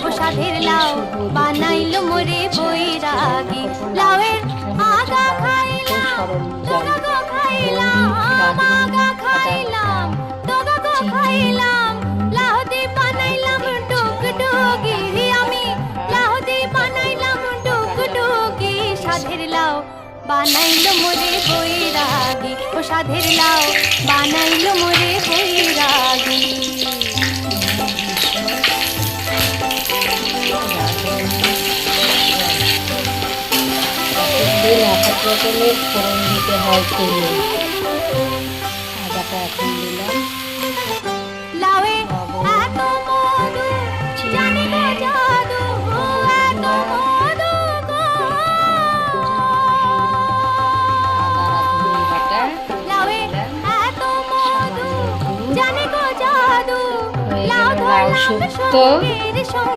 ও সাধের লাউ বানাইলো মোরে বৈরাগী। লাউয়ের আগা খাইলাম ডগা গো খাইলাম, আগা খাইলাম ডগা গো খাইলাম। লাউ দি বানাইলাম ডুগডুগি, আমি লাউ দি বানাইলাম ডুগডুগি। সাধের লাউ বানাইলো মোরে বৈরাগী, ও সাধের লাউ বানাইলো মোরে বৈরাগী। তেল এক এক রকমের ফোড়ন দিতে হয় তেলে। আদাটা এখন দিলাম, লাউয়ে এত মধু জানি গো জাদু, এত মধু গো। আদা রসুন বাটা লাউয়ে এত মধু জানি গো জাদু। লাউ লাউ ধরলাম শুক্তো। সঙ্গের সঙ্গে।